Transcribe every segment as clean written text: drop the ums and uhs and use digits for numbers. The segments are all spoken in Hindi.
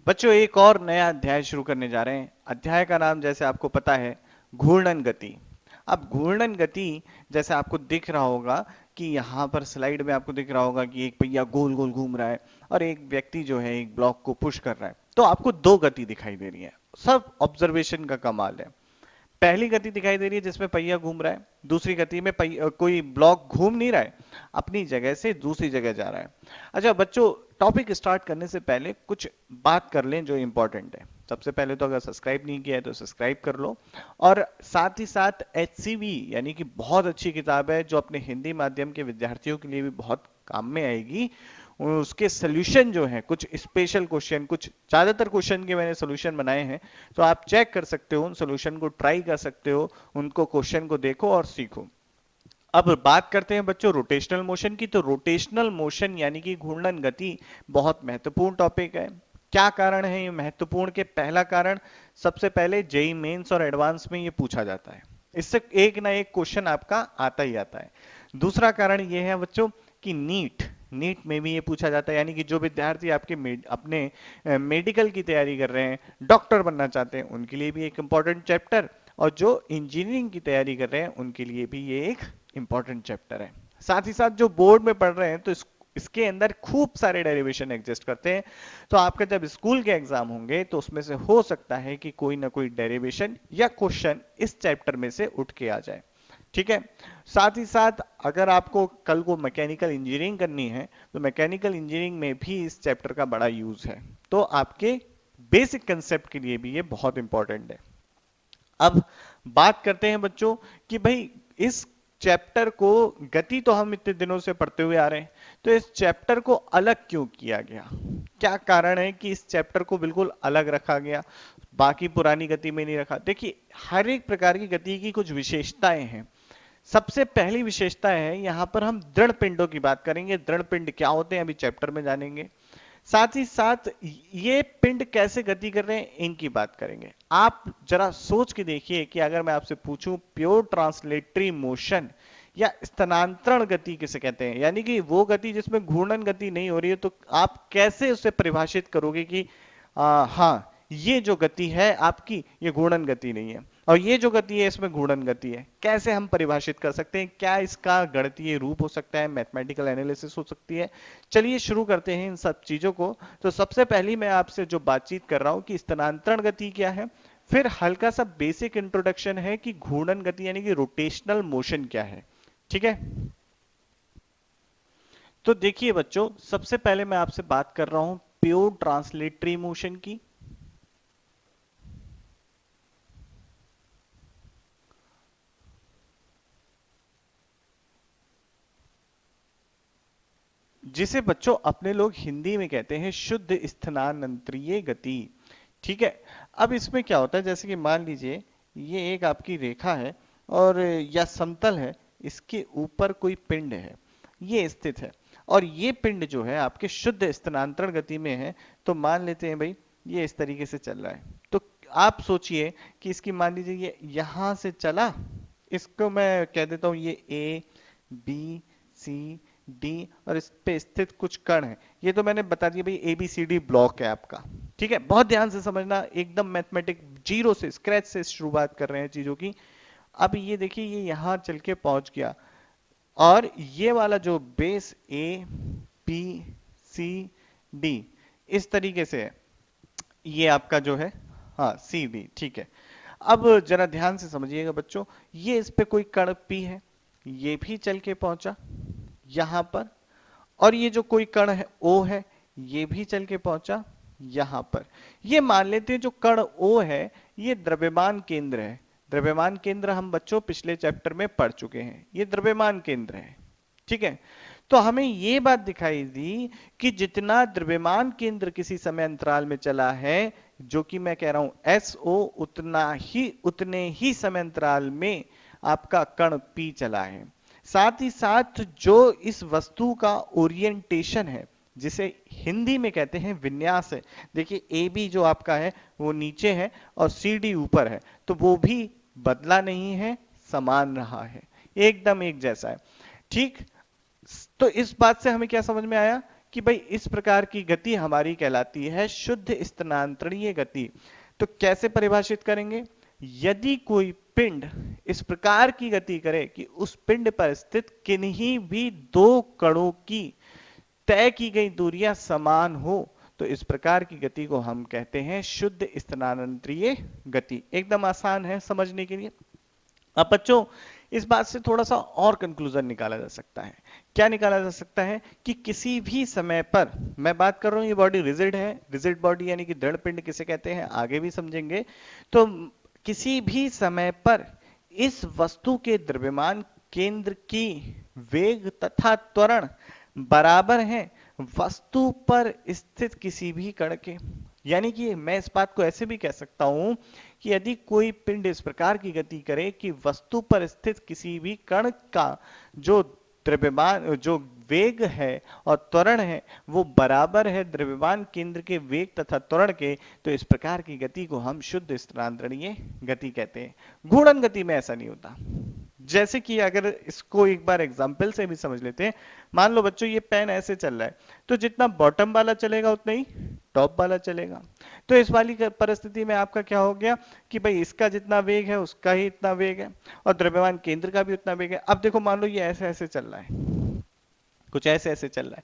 बच्चों एक और नया अध्याय शुरू करने जा रहे हैं। अध्याय का नाम जैसे आपको पता है, घूर्णन गति। अब घूर्णन गति जैसे आपको दिख रहा होगा कि यहाँ पर स्लाइड में आपको दिख रहा होगा कि एक पहिया गोल गोल घूम रहा है और एक व्यक्ति जो है एक ब्लॉक को पुश कर रहा है, तो आपको दो गति दिखाई दे रही है। सब ऑब्जर्वेशन का कमाल है। पहली गति दिखाई दे रही है जिसमें पहिया घूम रहा है, दूसरी गति में कोई ब्लॉक घूम नहीं रहा है, अपनी जगह से दूसरी जगह जा रहा है। अच्छा बच्चों, टॉपिक स्टार्ट करने से पहले कुछ बात कर लें जो इंपॉर्टेंट है। सबसे पहले तो अगर सब्सक्राइब नहीं किया है तो सब्सक्राइब कर लो, और साथ ही साथ HCV यानी कि बहुत अच्छी किताब है जो अपने हिंदी माध्यम के विद्यार्थियों के लिए भी बहुत काम में आएगी। उसके सोल्यूशन जो है, कुछ स्पेशल क्वेश्चन, कुछ ज्यादातर क्वेश्चन के मैंने सोल्यूशन बनाए हैं, तो आप चेक कर सकते हो, उन सोल्यूशन को ट्राई कर सकते हो, उनको क्वेश्चन को देखो और सीखो। अब बात करते हैं बच्चों रोटेशनल मोशन की। तो रोटेशनल मोशन यानी कि घूर्णन गति बहुत महत्वपूर्ण टॉपिक है। क्या कारण है ये महत्वपूर्ण के? पहला कारण, सबसे पहले जेई मेंस और एडवांस में ये पूछा जाता है, इससे एक ना एक क्वेश्चन आपका आता ही आता है। दूसरा कारण ये है बच्चों कि नीट नीट में भी ये पूछा जाता है, यानी कि जो विद्यार्थी आपके अपने मेडिकल की तैयारी कर रहे हैं, डॉक्टर बनना चाहते हैं, उनके लिए भी एक इंपॉर्टेंट चैप्टर, और जो इंजीनियरिंग की तैयारी कर रहे हैं उनके लिए भी ये एक इंपॉर्टेंट चैप्टर है। साथ ही साथ जो बोर्ड में पढ़ रहे हैं तो इसके अंदर खूब सारे डेरिवेशन एग्जिस्ट करते हैं, तो आपका जब स्कूल के एग्जाम होंगे तो उसमें से हो सकता है कि कोई ना कोई डेरिवेशन या क्वेश्चन इस चैप्टर में से उठ के आ जाए। ठीक है। साथ ही साथ अगर आपको कल को मैकेनिकल इंजीनियरिंग करनी है तो मैकेनिकल इंजीनियरिंग में भी इस चैप्टर का बड़ा यूज है, तो आपके बेसिक कंसेप्ट के लिए भी ये बहुत इंपॉर्टेंट है। अब बात करते हैं बच्चों कि भाई इस चैप्टर को, गति तो हम इतने दिनों से पढ़ते हुए आ रहे हैं, तो इस चैप्टर को अलग क्यों किया गया? क्या कारण है कि इस चैप्टर को बिल्कुल अलग रखा गया, बाकी पुरानी गति में नहीं रखा? देखिए, हर एक प्रकार की गति की कुछ विशेषताएं हैं। सबसे पहली विशेषता है, यहां पर हम दृढ़ पिंडों की बात करेंगे। दृढ़ पिंड क्या होते हैं अभी चैप्टर में जानेंगे। साथ ही साथ ये पिंड कैसे गति कर रहे हैं इनकी बात करेंगे। आप जरा सोच के देखिए कि अगर मैं आपसे पूछूं प्योर ट्रांसलेटरी मोशन या स्थानांतरण गति किसे कहते हैं, यानी कि वो गति जिसमें घूर्णन गति नहीं हो रही है, तो आप कैसे उसे परिभाषित करोगे कि हाँ, ये जो गति है आपकी, ये घूर्णन गति नहीं है, और ये जो गति है इसमें घूर्णन गति है? कैसे हम परिभाषित कर सकते हैं? क्या इसका गणितीय रूप हो सकता है, मैथमेटिकल एनालिसिस हो सकती है? चलिए शुरू करते हैं इन सब चीजों को। तो सबसे पहली मैं आपसे जो बातचीत कर रहा हूं कि स्थानांतरण गति क्या है, फिर हल्का सा बेसिक इंट्रोडक्शन है कि घूर्णन गति यानी कि रोटेशनल मोशन क्या है। ठीक है। तो देखिए बच्चों, सबसे पहले मैं आपसे बात कर रहा हूं प्योर ट्रांसलेटरी मोशन की। जिसे बच्चों अपने लोग हिंदी में कहते हैं शुद्ध स्थानांतरीय गति। ठीक है। अब इसमें क्या होता है, जैसे कि मान लीजिए ये एक आपकी रेखा है और या समतल है, इसके ऊपर कोई पिंड है, ये स्थित है, और ये पिंड जो है आपके शुद्ध स्थानांतरण गति में है। तो मान लेते हैं भाई ये इस तरीके से चल रहा है, तो आप सोचिए कि इसकी, मान लीजिए ये यहां से चला, इसको मैं कह देता हूं ये A B C D, और इस पे स्थित कुछ कण है। ये तो मैंने बता दिया भाई ABCD ब्लॉक है आपका। ठीक है, बहुत ध्यान से समझना, एकदम मैथमेटिक जीरो से, स्क्रैच से शुरुआत कर रहे हैं चीजों की। अब ये देखिए ये यहां चल के पहुंच गया, और ये वाला जो बेस ABCD इस तरीके से है, ये आपका जो है, हाँ CD। ठीक है। अब जरा ध्यान से समझिएगा बच्चों, ये इस पे कोई कण P है, ये भी चल के पहुंचा यहां पर, और ये जो कोई कण है O है, ये भी चल के पहुंचा यहां पर। ये मान लेते हैं जो कण O है ये द्रव्यमान केंद्र है। द्रव्यमान केंद्र हम बच्चों पिछले चैप्टर में पढ़ चुके हैं, ये द्रव्यमान केंद्र है। ठीक है। तो हमें ये बात दिखाई दी कि जितना द्रव्यमान केंद्र किसी समय अंतराल में चला है, जो कि मैं कह रहा हूं SO, उतने ही समय अंतराल में आपका कण P चला है। साथ ही साथ जो इस वस्तु का ओरिएंटेशन है, जिसे हिंदी में कहते हैं विन्यास है। देखिए AB जो आपका है वो नीचे है और CD ऊपर है, तो वो भी बदला नहीं है, समान रहा है, एकदम एक जैसा है। ठीक। तो इस बात से हमें क्या समझ में आया कि भाई इस प्रकार की गति हमारी कहलाती है शुद्ध स्थानांतरणीय गति। तो कैसे परिभाषित करेंगे? यदि कोई पिंड इस प्रकार की गति करे कि उस पिंड पर स्थित किन्हीं भी दो कणों की तय की गई दूरियां समान हो, तो इस प्रकार की गति को हम कहते हैं शुद्ध स्थानांतरीय गति। एकदम आसान है समझने के लिए। अब बच्चों इस बात से थोड़ा सा और कंक्लूजन निकाला जा सकता है। क्या निकाला जा सकता है? कि किसी भी समय पर, मैं बात कर रहा हूं ये बॉडी रिजिड है, रिजिड बॉडी यानी कि दृढ़ पिंड किसे कहते हैं आगे भी समझेंगे। तो किसी भी समय पर इस वस्तु के द्रव्यमान केंद्र की वेग तथा त्वरण बराबर है वस्तु पर स्थित किसी भी कण के। यानी कि मैं इस बात को ऐसे भी कह सकता हूं कि यदि कोई पिंड इस प्रकार की गति करे कि वस्तु पर स्थित किसी भी कण का जो द्रव्यमान, जो वेग है और त्वरण है, वो बराबर है द्रव्यमान केंद्र के वेग तथा त्वरण के, तो इस प्रकार की गति को हम शुद्ध स्थानांतरणीय गति कहते हैं। घूर्णन गति में ऐसा नहीं होता। जैसे कि अगर इसको एक बार एग्जाम्पल से भी समझ लेते हैं, मान लो बच्चों ये पेन ऐसे चल रहा है, तो जितना बॉटम वाला चलेगा उतना ही टॉप वाला चलेगा। तो इस वाली परिस्थिति में आपका क्या हो गया कि भाई इसका जितना वेग है उसका ही इतना वेग है और द्रव्यमान केंद्र का भी उतना वेग है। अब देखो मान लो ये ऐसे ऐसे चल रहा है, कुछ ऐसे ऐसे चल रहा है,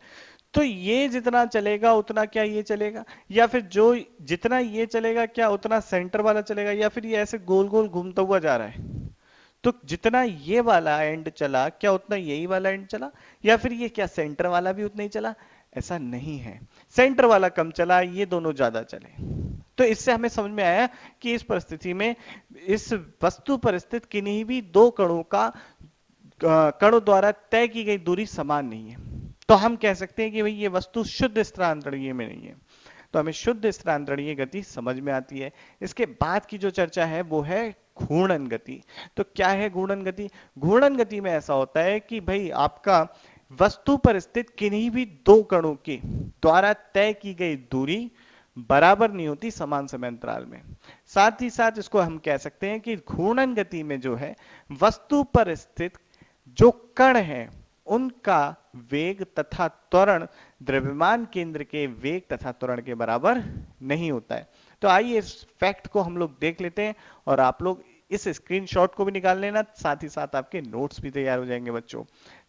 तो ये जितना चलेगा उतना क्या ये चलेगा, या फिर जो जितना ये चलेगा क्या उतना सेंटर वाला चलेगा, या फिर ये ऐसे गोल गोल घूमता हुआ जा रहा है, तो जितना ये वाला एंड चला क्या उतना यही वाला एंड चला, या फिर ये क्या सेंटर वाला भी उतना ही चला? ऐसा नहीं है, सेंटर वाला कम चला, ये दोनों ज्यादा चले। तो इससे हमें समझ में आया कि इस परिस्थिति में इस वस्तु पर स्थित किन्हीं भी दो कणों का कणों द्वारा तय की गई दूरी समान नहीं है। तो हम कह सकते हैं कि भाई ये वस्तु शुद्ध स्थानांतरणीय में नहीं है। तो हमें शुद्ध स्थानांतरणीय गति समझ में आती है। इसके बाद की जो चर्चा है वो है घूर्णन गति। तो क्या है घूर्णन गति? घूर्णन गति में ऐसा होता है कि भाई आपका वस्तु पर स्थित किन्हीं भी दो कणों के द्वारा तय की गई दूरी बराबर नहीं होती समान समय अंतराल में। साथ ही साथ इसको हम कह सकते हैं कि घूर्णन गति में जो है वस्तु पर स्थित जो कण है उनका वेग तथा त्वरण द्रव्यमान केंद्र के वेग तथा त्वरण के बराबर नहीं होता है। तो आइए इस फैक्ट को हम लोग देख लेते हैं और आप लोग इस स्क्रीनशॉट को भी निकाल लेना, साथ ही साथ आपके नोट्स भी तैयार हो जाएंगे बच्चों।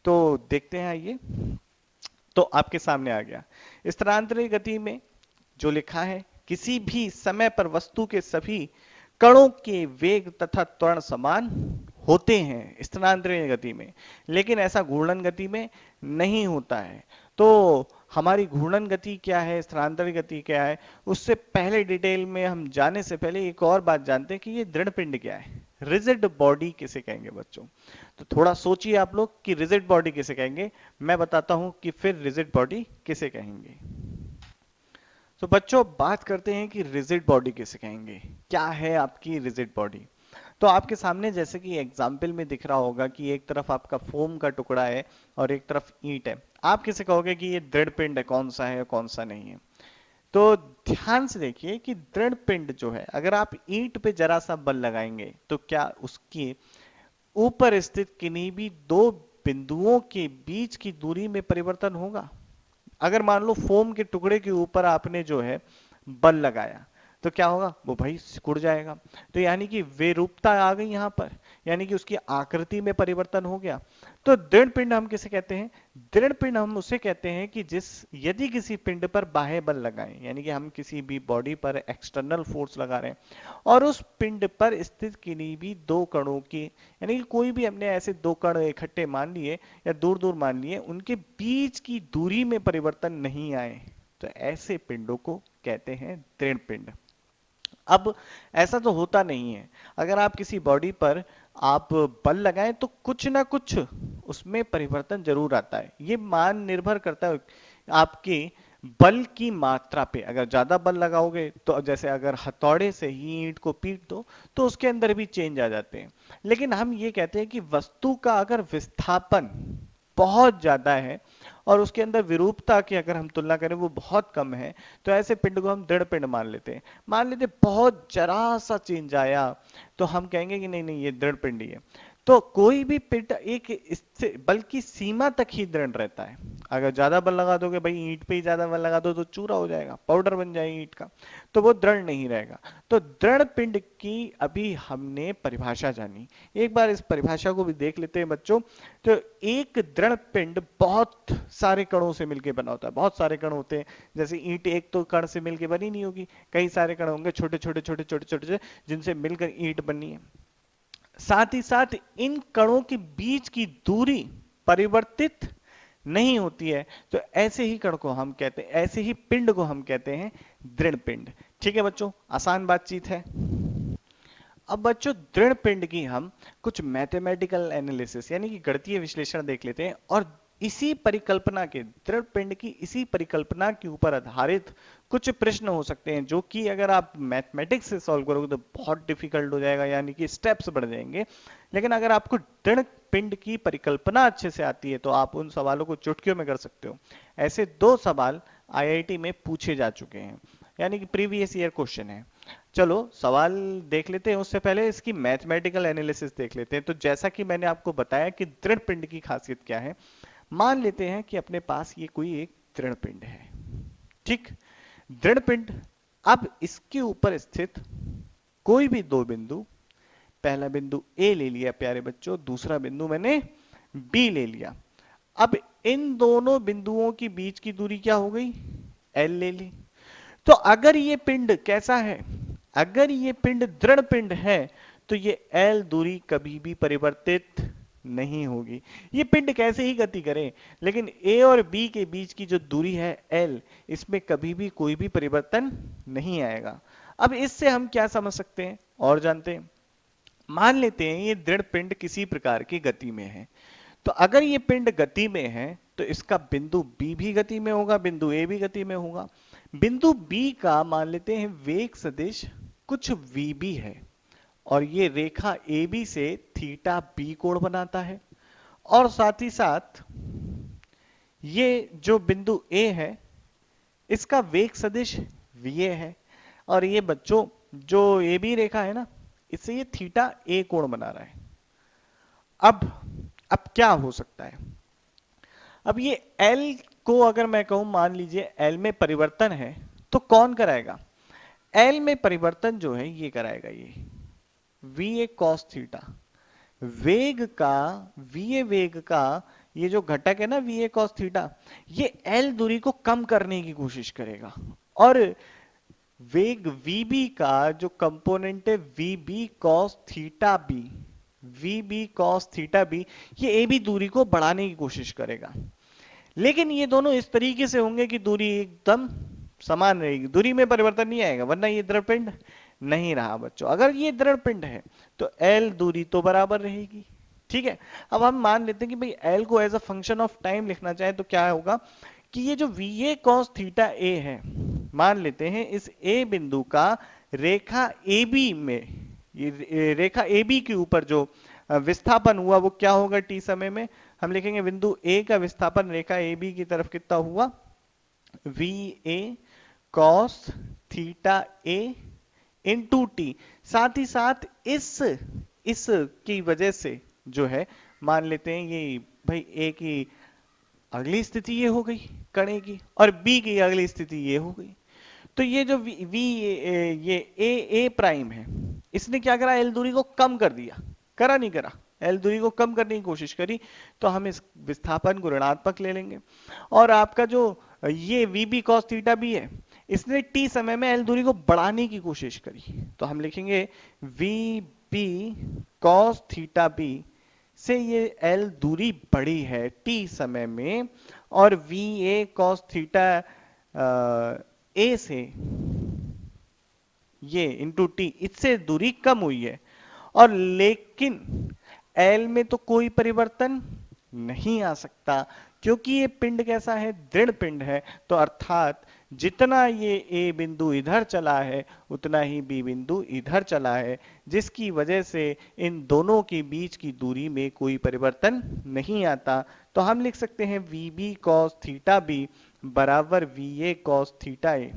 तो देखते हैं, आइए। तो आपके सामने आ गया स्थानांतरित गति में जो लिखा है, किसी भी समय पर वस्तु के सभी कणों के वेग तथा त्वरण समान होते हैं स्थानांतरित गति में, लेकिन ऐसा घूर्णन गति में नहीं होता है। तो हमारी घूर्णन गति क्या है, स्थानांतरित गति क्या है, उससे पहले डिटेल में हम जाने से पहले एक और बात जानते हैं कि ये दृढ़ पिंड क्या है, रिजिड बॉडी किसे कहेंगे बच्चों। तो थोड़ा सोचिए आप लोग कि रिजिड बॉडी किसे कहेंगे, मैं बताता हूं कि फिर रिजिड बॉडी किसे कहेंगे। तो बच्चों बात करते हैं कि रिजिड बॉडी किसे कहेंगे, क्या है आपकी रिजिड बॉडी। तो आपके सामने जैसे कि एग्जाम्पल में दिख रहा होगा कि एक तरफ आपका फोम का टुकड़ा है और एक तरफ ईंट है। आप किसे कहोगे कि ये दृढ़ पिंड है, कौन सा है कौन सा नहीं है। तो ध्यान से देखिए कि दृढ़ पिंड जो है, अगर आप ईंट पे जरा सा बल लगाएंगे तो क्या उसकी ऊपर स्थित किन्हीं भी दो बिंदुओं के बीच की दूरी में परिवर्तन होगा? अगर मान लो फोम के टुकड़े के ऊपर आपने जो है बल लगाया तो क्या होगा, वो भाई सिकुड़ जाएगा। तो यानी कि विरूपता आ गई यहां पर, यानी कि उसकी आकृति में परिवर्तन हो गया। तो दृढ़ पिंड हम किसे कहते हैं? दृढ़ पिंड हम उसे कहते हैं कि जिस यदि किसी पिंड पर बाह्य बल लगाएं, यानी कि हम किसी भी बॉडी पर एक्सटर्नल फोर्स लगा रहे हैं और उस पिंड पर स्थित किन्हीं भी दो कणों की, यानी कि कोई भी हमने ऐसे दो कण इकट्ठे मान लिए या दूर दूर मान लिए, उनके बीच की दूरी में परिवर्तन नहीं आए, तो ऐसे पिंडों को कहते हैं दृढ़ पिंड। अब ऐसा तो होता नहीं है, अगर आप किसी बॉडी पर आप बल लगाएं तो कुछ ना कुछ उसमें परिवर्तन जरूर आता है। ये मान निर्भर करता है आपके बल की मात्रा पे। अगर ज्यादा बल लगाओगे तो जैसे अगर हथौड़े से ही ईंट को पीट दो तो उसके अंदर भी चेंज आ जाते हैं। लेकिन हम ये कहते हैं कि वस्तु का अगर विस्थापन बहुत ज्यादा है और उसके अंदर विरूपता की अगर हम तुलना करें वो बहुत कम है, तो ऐसे पिंड को हम दृढ़ पिंड मान लेते हैं। मान लेते बहुत जरा सा चेंज आया तो हम कहेंगे कि नहीं नहीं ये दृढ़ पिंड ही है। तो कोई भी पिंड एक इससे बल्कि सीमा तक ही दृढ़ रहता है। अगर ज्यादा बल लगा दोगे भाई, ईंट पे ही ज्यादा बल लगा दो तो चूरा हो जाएगा, पाउडर बन जाएगी ईंट का, तो वो दृढ़ नहीं रहेगा। तो दृढ़ पिंड की अभी हमने परिभाषा जानी, एक बार इस परिभाषा को भी देख लेते हैं बच्चों। तो एक दृढ़ पिंड बहुत सारे कणों से मिलकर बना होता है, बहुत सारे कण होते हैं। जैसे ईंट एक तो कण से मिलकर बनी नहीं होगी, कई सारे कण होंगे छोटे छोटे छोटे छोटे छोटे, जिनसे मिलकर ईंट बनी है। साथ ही साथ इन कणों के बीच की दूरी परिवर्तित नहीं होती है, तो ऐसे ही कण को हम कहते हैं, ऐसे ही पिंड को हम कहते हैं दृढ़ पिंड। ठीक है बच्चों, आसान बातचीत है। अब बच्चों दृढ़ पिंड की हम कुछ मैथमेटिकल एनालिसिस यानी कि गणितीय विश्लेषण देख लेते हैं, और इसी परिकल्पना के, दृढ़ पिंड की इसी परिकल्पना के ऊपर आधारित कुछ प्रश्न हो सकते हैं, जो कि अगर आप मैथमेटिक्स से सॉल्व करोगे तो बहुत डिफिकल्ट हो जाएगा, यानी कि स्टेप्स बढ़ जाएंगे। लेकिन अगर आपको दृढ़ पिंड की परिकल्पना अच्छे से आती है तो आप उन सवालों को चुटकियों में कर सकते हो। ऐसे 2 सवाल आईआईटी में पूछे जा चुके हैं, यानी कि प्रीवियस ईयर क्वेश्चन है। चलो सवाल देख लेते हैं, उससे पहले इसकी मैथमेटिकल एनालिसिस देख लेते हैं। तो जैसा कि मैंने आपको बताया कि दृढ़ पिंड की खासियत क्या है, मान लेते हैं कि अपने पास ये कोई एक दृढ़ पिंड है। ठीक, दृढ़ पिंड, अब इसके ऊपर स्थित कोई भी 2 बिंदु, पहला बिंदु ए ले लिया प्यारे बच्चों, दूसरा बिंदु मैंने बी ले लिया। अब इन दोनों बिंदुओं के बीच की दूरी क्या हो गई, एल ले ली। तो अगर ये पिंड कैसा है, अगर ये पिंड दृढ़ पिंड है, तो ये एल दूरी कभी भी परिवर्तित नहीं होगी। ये पिंड कैसे ही गति करे, लेकिन ए और बी के बीच की जो दूरी है एल, इसमें कभी भी कोई भी परिवर्तन नहीं आएगा। अब इससे हम क्या समझ सकते हैं और जानते हैं, मान लेते हैं ये दृढ़ पिंड किसी प्रकार की गति में है। तो अगर ये पिंड गति में है तो इसका बिंदु बी भी गति में होगा, बिंदु ए भी गति में होगा। बिंदु बी का मान लेते हैं वेग सदिश कुछ वीबी है, और ये रेखा ए बी से थीटा बी कोण बनाता है। और साथ ही साथ ये जो बिंदु ए है, इसका वेग सदिश वीए है, और ये बच्चों जो ए बी रेखा है ना, इससे ये थीटा ए कोण बना रहा है। अब क्या हो सकता है, अब ये एल को अगर मैं कहूं, मान लीजिए एल में परिवर्तन है, तो कौन कराएगा, एल में परिवर्तन जो है ये कराएगा ये वी ए कॉस थीटा। वेग का, वी ए वेग का ये जो घटक है ना वी ए कॉस थीटा, ये एल दूरी को कम करने की कोशिश करेगा। और वेग वीबी का जो कंपोनेंट है V B cos theta B, V B cos theta B, ये ए बी दूरी को बढ़ाने की कोशिश करेगा। लेकिन ये दोनों इस तरीके से होंगे कि दूरी एकदम समान रहेगी, दूरी में परिवर्तन नहीं आएगा, वरना ये दृढ़ पिंड नहीं रहा बच्चों। अगर ये दृढ़ पिंड है तो एल दूरी तो बराबर रहेगी। ठीक है, अब हम मान लेते हैं कि भाई एल को as a function of time लिखना चाहे तो क्या होगा कि ये जो V A cos theta A है, मान लेते हैं इस ए बिंदु का रेखा ए बी में, ये रेखा ए बी के ऊपर जो विस्थापन हुआ वो क्या होगा टी समय में, हम लिखेंगे बिंदु ए का विस्थापन रेखा ए बी की तरफ कितना हुआ, we A cos theta A into T. साथ ही साथ इस की वजह से जो है, मान लेते हैं ये भाई ए की अगली स्थिति ये हो गई कणे की, और बी की अगली स्थिति ये हो गई। तो ये जो ये ए प्राइम है, इसने क्या करा, एल दूरी को कम कर दिया, करा नहीं करा, एल दूरी को कम करने की कोशिश करी। तो हम इस विस्थापन को ऋणात्मक ले लेंगे, और आपका जो ये V B cos theta B है, इसने टी समय में एल दूरी को बढ़ाने की कोशिश करी। तो हम लिखेंगे V B cos theta B से ये एल दूरी बढ़ी है टी समय में, और वी ए कॉस थीटा ए से ये इंटू टी, इससे दूरी कम हुई है। और लेकिन एल में तो कोई परिवर्तन नहीं आ सकता, क्योंकि ये पिंड कैसा है, दृढ़ पिंड है। तो अर्थात जितना ये ए बिंदु इधर चला है उतना ही बी बिंदु इधर चला है, जिसकी वजह से इन दोनों के बीच की दूरी में कोई परिवर्तन नहीं आता। तो हम लिख सकते हैं V B cos theta B बराबर V A cos theta A.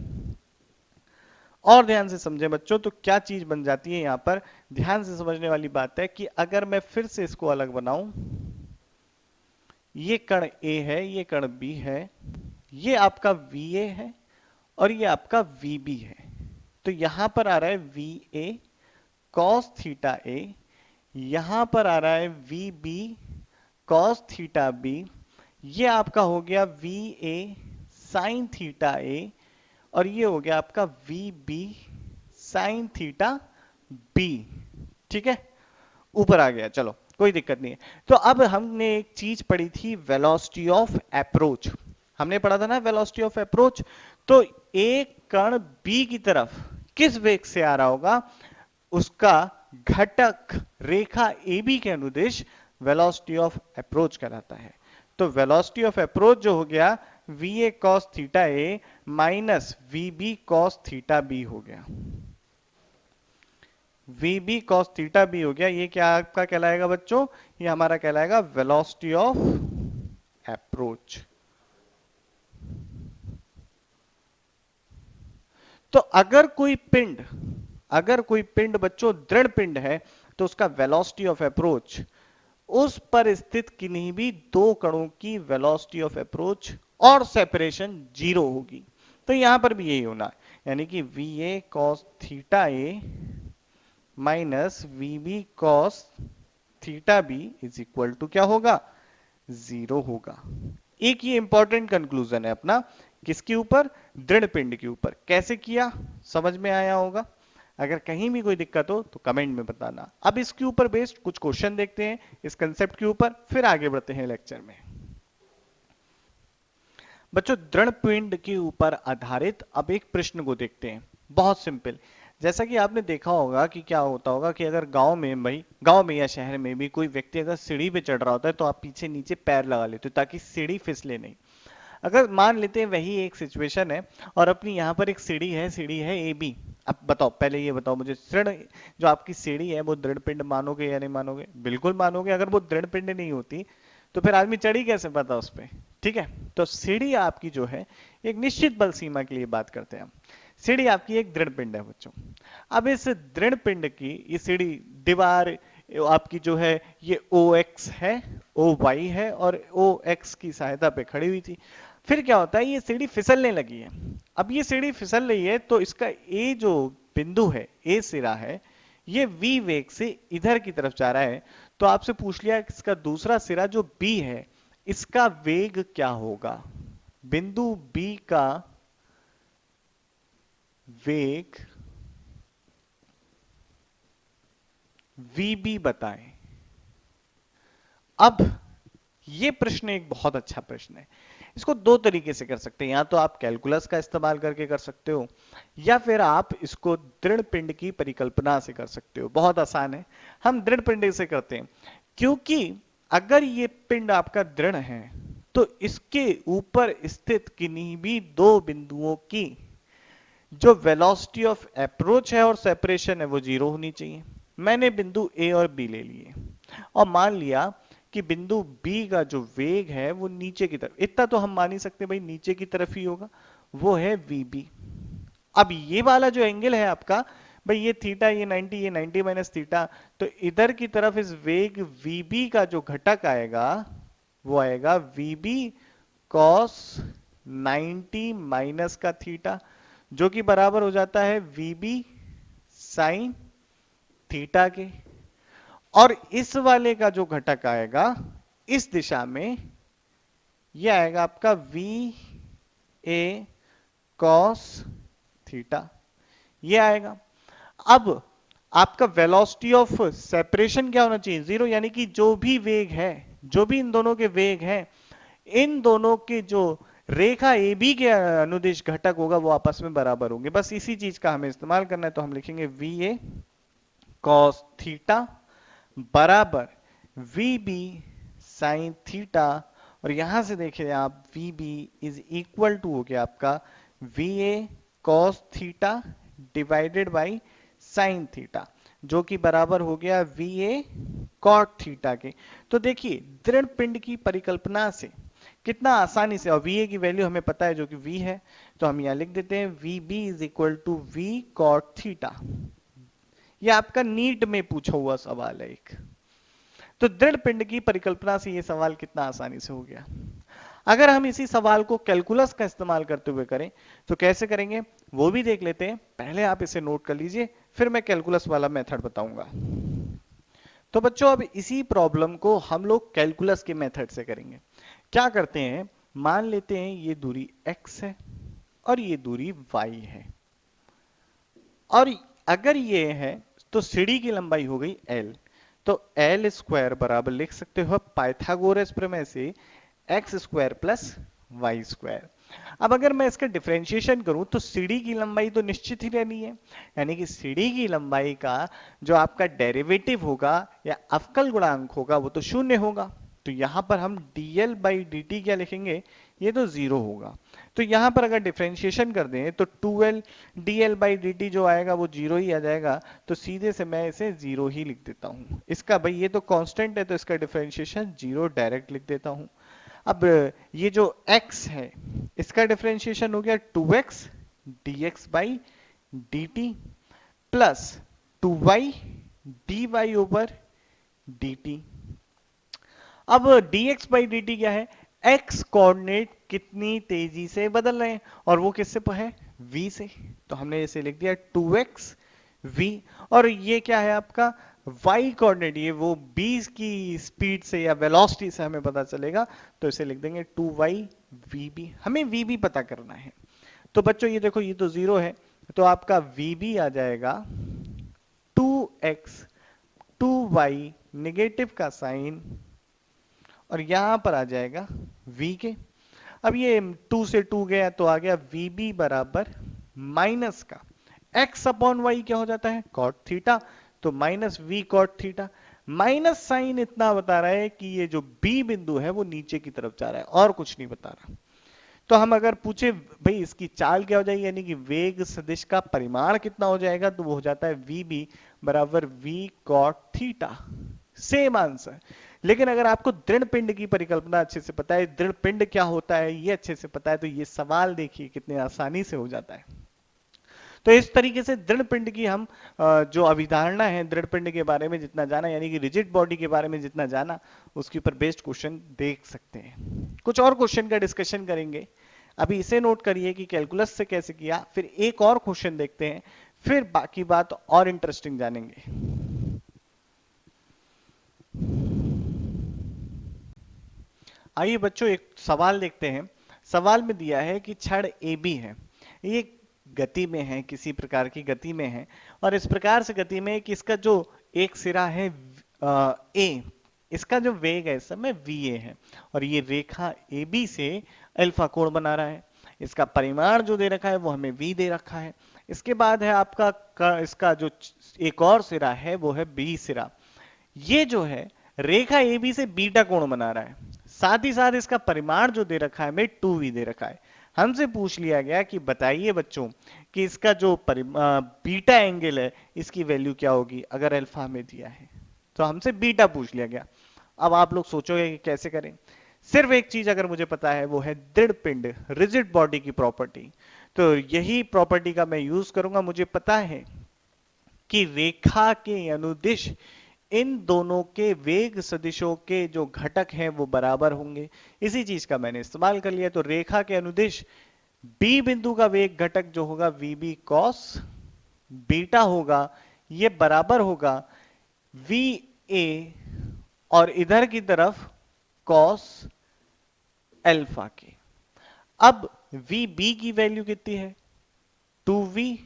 और ध्यान से समझे बच्चों, तो क्या चीज बन जाती है यहां पर, ध्यान से समझने वाली बात है कि अगर मैं फिर से इसको अलग बनाऊं, ये कण A है, ये कण B है, ये आपका VA है और ये आपका VB है। तो यहां पर आ रहा है VA cos थीटा A, यहां पर आ रहा है VB cos थीटा B, ये आपका हो गया VA sin थीटा A और ये हो गया आपका VB sin थीटा B। ठीक है, ऊपर आ गया, चलो कोई दिक्कत नहीं है। तो अब हमने एक चीज पढ़ी थी, वेलोसिटी ऑफ अप्रोच, हमने पढ़ा था ना वेलोसिटी ऑफ अप्रोच। तो एक कण बी की तरफ किस वेग से आ रहा होगा, उसका घटक रेखा ए बी के अनुदिश वेलोसिटी ऑफ अप्रोच कहलाता है। तो वेलोसिटी ऑफ अप्रोच जो हो गया V A cos theta A minus V B cos theta B हो गया, V B cos theta B हो गया। ये क्या आपका कहलाएगा बच्चों, ये हमारा कहलाएगा वेलोसिटी ऑफ अप्रोच। तो अगर कोई पिंड बच्चों दृढ़ पिंड है, तो उसका वेलोसिटी ऑफ अप्रोच उस पर स्थित किन्हीं भी दो कणों की वेलोसिटी ऑफ अप्रोच और सेपरेशन जीरो होगी। तो यहां पर भी यही होना है, यानी कि V A cos theta A minus V B cos theta B is equal to क्या होगा, जीरो होगा। एक ये इंपॉर्टेंट कंक्लूजन है अपना, किसके ऊपर, दृढ़ पिंड के ऊपर। कैसे किया समझ में आया होगा, अगर कहीं भी कोई दिक्कत हो तो कमेंट में बताना। अब इसके ऊपर बेस्ड कुछ क्वेश्चन देखते हैं इस कंसेप्ट के ऊपर, फिर आगे बढ़ते हैं लेक्चर में। बच्चों दृढ़ पिंड के ऊपर आधारित अब एक प्रश्न को देखते हैं, बहुत सिंपल। जैसा कि आपने देखा होगा कि क्या होता होगा कि अगर गांव में या शहर में भी कोई व्यक्ति अगर सीढ़ी पे चढ़ रहा होता है, तो आप पीछे नीचे पैर लगा लेते हो ताकि सीढ़ी फिसले नहीं। अगर मान लेते हैं वही एक सिचुएशन है और अपनी यहाँ पर एक सीढ़ी है ए बी। अब बताओ, पहले ये बताओ मुझे, जो आपकी सीढ़ी है वो दृढ़ पिंड मानोगे या नहीं मानोगे, बिल्कुल मानोगे। अगर वो दृढ़ पिंड नहीं होती तो फिर आदमी चढ़ी कैसे पाता उस पे। ठीक है, तो सीढ़ी आपकी जो है एक निश्चित बल सीमा के लिए बात करते हैं हम, सीढ़ी आपकी एक दृढ़ पिंड है बच्चों। अब इस दृढ़ पिंड की ये सीढ़ी दीवार आपकी जो है ये ओ एक्स है, ओ वाई है और ओ एक्स की सहायता पे खड़ी हुई थी। फिर क्या होता है, ये सीढ़ी फिसलने लगी है। अब ये सीढ़ी फिसल रही है तो इसका ए जो बिंदु है, ए सिरा है, ये v वेग से इधर की तरफ जा रहा है। तो आपसे पूछ लिया कि इसका दूसरा सिरा जो b है, इसका वेग क्या होगा, बिंदु b का वेग vb बताएं। अब ये प्रश्न एक बहुत अच्छा प्रश्न है। इसको दो तरीके से कर सकते हैं, या तो आप कैलकुलस का इस्तेमाल करके कर सकते हो, या फिर आप इसको दृढ़ पिंड की परिकल्पना से कर सकते हो। बहुत आसान है, हम दृढ़ पिंड से करते हैं, क्योंकि अगर ये पिंड आपका दृढ़ है तो इसके ऊपर स्थित किन्हीं भी दो बिंदुओं की जो वेलोसिटी ऑफ अप्रोच है और सेपरेशन है वो जीरो होनी चाहिए। मैंने बिंदु ए और बी ले लिए और मान लिया कि बिंदु बी का जो वेग है वो नीचे की तरफ, इतना तो हम मान ही सकते भाई नीचे की तरफ ही होगा, वो है वीबी। अब ये वाला जो एंगल है आपका, भाई ये थीटा, ये 90 माइनस थीटा, तो इधर की तरफ इस वेग वीबी का जो घटक आएगा वो आएगा वीबी कॉस 90 माइनस का थीटा, जो कि बराबर हो जाता है वीबी साइन थीटा के। और इस वाले का जो घटक आएगा इस दिशा में, यह आएगा आपका वी ए कॉस थीटा, ये आएगा। अब आपका वेलोसिटी ऑफ सेपरेशन क्या होना चाहिए, जीरो, यानी कि जो भी वेग है, जो भी इन दोनों के वेग हैं, इन दोनों के जो रेखा ए बी के अनुदिश घटक होगा वो आपस में बराबर होंगे। बस इसी चीज का हमें इस्तेमाल करना है, तो हम लिखेंगे वी ए कॉस थीटा बराबर वी बी साइन थीटा, और यहां से देखिए आप V B is equal to हो गया आपका V A cos theta divided by sine theta, जो कि बराबर हो गया वी ए कॉट थीटा के। तो देखिए दृढ़ पिंड की परिकल्पना से कितना आसानी से, और वी ए की वैल्यू हमें पता है जो कि वी है, तो हम यहाँ लिख देते हैं V B is equal to V cot theta. ये आपका नीट में पूछा हुआ सवाल है एक। तो दृढ़ पिंड की परिकल्पना से ये सवाल कितना आसानी से हो गया। अगर हम इसी सवाल को कैलकुलस का इस्तेमाल करते हुए करें तो कैसे करेंगे वो भी देख लेते हैं। पहले आप इसे नोट कर लीजिए, फिर मैं कैलकुलस वाला मेथड बताऊंगा। तो बच्चों अब इसी प्रॉब्लम को हम लोग कैलकुलस के मेथड से करेंगे। क्या करते हैं, मान लेते हैं ये दूरी x है और ये दूरी y है, और अगर ये है तो सीढ़ी की लंबाई हो गई l। तो एल स्क्वायर बराबर लिख सकते हो पाइथागोरस प्रमेय से x square plus y square. अब अगर मैं इसका डिफरेंशिएशन करूं तो सीढ़ी की लंबाई तो निश्चित ही रहनी है, यानी कि सीढ़ी की लंबाई का जो आपका डेरिवेटिव होगा या अवकल गुणांक होगा वो तो शून्य होगा। तो यहां पर हम dl बाई dt क्या लिखेंगे, ये तो जीरो होगा। तो यहां पर अगर डिफरेंशिएशन कर दें तो 2l dl बाई dt जो आएगा वो जीरो ही आ जाएगा। तो सीधे से मैं इसे जीरो ही लिख देता हूं। इसका भाई ये तो कांस्टेंट है तो इसका डिफरेंशिएशन जीरो डायरेक्ट लिख देता हूं। अब ये जो x है इसका डिफरेंशिएशन हो गया 2x dx by dt plus 2y dy over dt। अब dx बाई dt क्या है, x कोऑर्डिनेट कितनी तेजी से बदल रहे हैं, और वो किससे है, v से। तो हमने इसे लिख दिया 2x v, और ये क्या है आपका y कोऑर्डिनेट, ये वो b की स्पीड से या वेलोसिटी से हमें पता चलेगा। तो इसे लिख देंगे 2y vb, हमें vb पता करना है। तो बच्चों ये देखो ये तो जीरो है, तो आपका vb आ जाएगा 2x 2y नेगेटिव का साइन, और यहां पर आ जाएगा v के। अब ये 2 से 2 गया तो आ गया vb बराबर माइनस का x अपॉन y क्या हो जाता है cot थीटा, तो minus v cot theta. Minus sine इतना बता रहा है कि ये जो b बिंदु है वो नीचे की तरफ जा रहा है, और कुछ नहीं बता रहा। तो हम अगर पूछे भाई इसकी चाल क्या हो जाएगी, यानी कि वेग सदिश का परिमाण कितना हो जाएगा, तो वो हो जाता है vb बराबर v cot theta. Same answer. लेकिन अगर आपको दृढ़ पिंड की परिकल्पना अच्छे से पता है, दृढ़ पिंड क्या होता है ये अच्छे से पता है, तो ये सवाल देखिए कितने आसानी से हो जाता है। तो इस तरीके से दृढ़ पिंड की हम जो अभिधारणा है दृढ़ पिंड के बारे में जितना जाना, यानी कि रिजिड बॉडी के बारे में जितना जाना, उसके ऊपर बेस्ड क्वेश्चन देख सकते हैं। कुछ और क्वेश्चन का डिस्कशन करेंगे। अभी इसे नोट करिए कि कैलकुलस से कैसे किया, फिर एक और क्वेश्चन देखते हैं, फिर बाकी बात और इंटरेस्टिंग जानेंगे। आइए बच्चों एक सवाल देखते हैं। सवाल में दिया है कि छड़ ए बी है, ये गति में है, किसी प्रकार की गति में है, और इस प्रकार से गति में कि इसका जो एक सिरा है ए, इसका जो वेग है इस समय वी ए है, और ये रेखा ए बी से अल्फा कोण बना रहा है। इसका परिमाण जो दे रखा है वो हमें वी दे रखा है। इसके बाद है आपका इसका जो एक और सिरा है वो है बी सिरा। ये जो है रेखा ए बी से बीटा कोण बना रहा है, साथ ही साथ इसका परिमाण जो दे रखा है हमें 2v दे रखा है। हमसे पूछ लिया गया कि बताइए बच्चों कि इसका जो बीटा एंगल है इसकी वैल्यू क्या होगी अगर अल्फा में दिया है। तो हमसे बीटा पूछ लिया गया। अब आप लोग सोचोगे कि कैसे करें। सिर्फ एक चीज अगर मुझे पता है वो है दृढ़ पिंड, रिजिड बॉडी की प्रॉपर्टी। तो यही प्रॉपर्टी का मैं यूज करूंगा। मुझे पता है कि रेखा के अनुदिश इन दोनों के वेग सदिशों के जो घटक हैं वो बराबर होंगे। इसी चीज का मैंने इस्तेमाल कर लिया। तो रेखा के अनुदिश बी बिंदु का वेग घटक जो होगा वी बी कॉस बीटा होगा, ये बराबर होगा वी ए और इधर की तरफ कॉस अल्फा के। अब वी बी की वैल्यू कितनी है 2v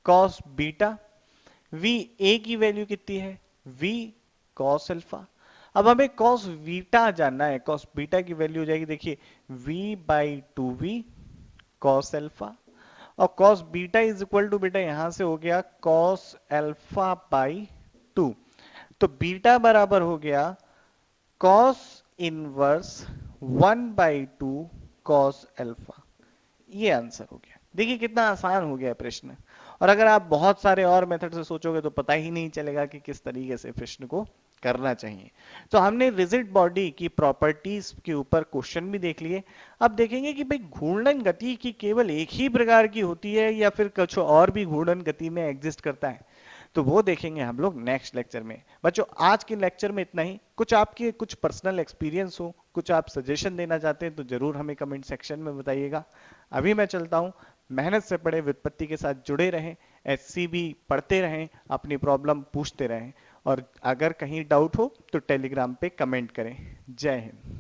cos beta, V A की वैल्यू कितनी है v cos अल्फा। अब हमें cos बीटा जानना है, cos बीटा की वैल्यू हो जाएगी देखिए v by 2v cos alpha, और cos beta is equal to beta यहां से हो गया cos अल्फा बाई 2। तो बीटा बराबर हो गया cos inverse 1 by 2 cos alpha. ये आंसर हो गया। देखिए कितना आसान हो गया प्रश्न। और अगर आप बहुत सारे और मेथड से सोचोगे तो पता ही नहीं चलेगा कि किस तरीके से प्रश्न को करना चाहिए। तो हमने रिजिड बॉडी की प्रॉपर्टीज के ऊपर क्वेश्चन भी देख लिए। अब देखेंगे कि भाई घूर्णन गति की केवल एक ही प्रकार की होती है या फिर कुछ और भी घूर्णन गति में एग्जिस्ट करता है, तो वो देखेंगे हम लोग नेक्स्ट लेक्चर में। बच्चों आज के लेक्चर में इतना ही। कुछ आपके कुछ पर्सनल एक्सपीरियंस हो, कुछ आप सजेशन देना चाहते हैं तो जरूर हमें कमेंट सेक्शन में बताइएगा। अभी मैं चलता हूँ। मेहनत से पढ़े, व्युत्पत्ति के साथ जुड़े रहें, एससीबी पढ़ते रहें, अपनी प्रॉब्लम पूछते रहें, और अगर कहीं डाउट हो तो टेलीग्राम पे कमेंट करें। जय हिंद।